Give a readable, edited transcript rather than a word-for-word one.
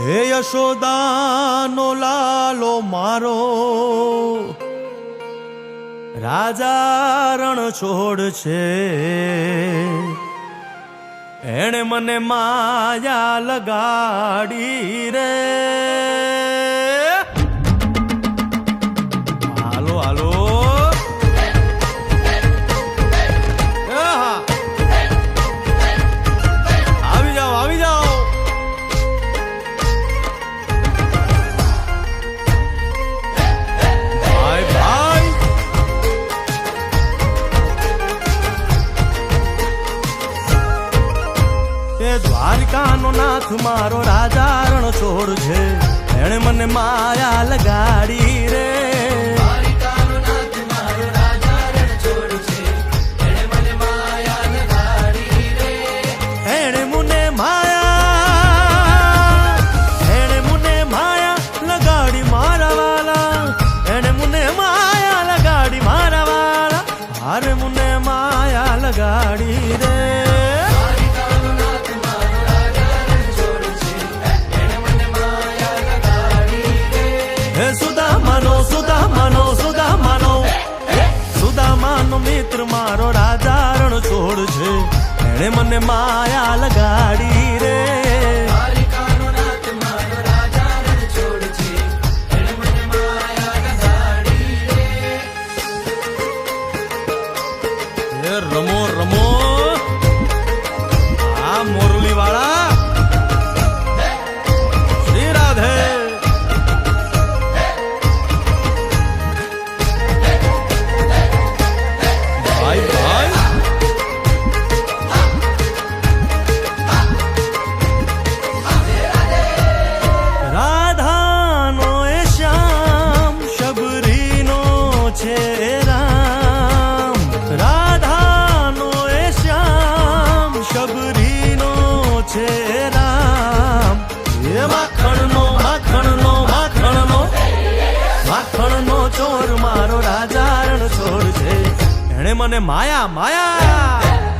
હે યશોદાનો લાલો મારો, રાજા રણ છોડ છે. એણે મને માયા લગાડી રે. હાલો હાલો આવી જાઓ આવી જાઓ. ભાઈ ભાઈ દ્વારિકાનો નાથ મારો રાજા રણ છોડ છે. એણે મને માયા લગાડી રે. દ્વારિકાનો નાથ મારો રાજા રણ છોડ છે. એણે મને માયા લગાડી રે. એણે મને માયા લગાડી મારા વાલા. એણે મને માયા લગાડી મારા વાલા. હારે મને માયા લગાડી રે. સુદામાનો મિત્ર મારો રાજા રણ છોડ છે. એણે મને માયા લગાડી રે. દ્વારિકાનો નાથ મારો રાજા રણ છોડ છે. એણે મને માયા લગાડી રે. રમો રમો આ મોરલી વાળા. શ્રી રાધે. માખણનો ચોર મારો રાજા રણ છોડ છે. એણે મને માયા માયા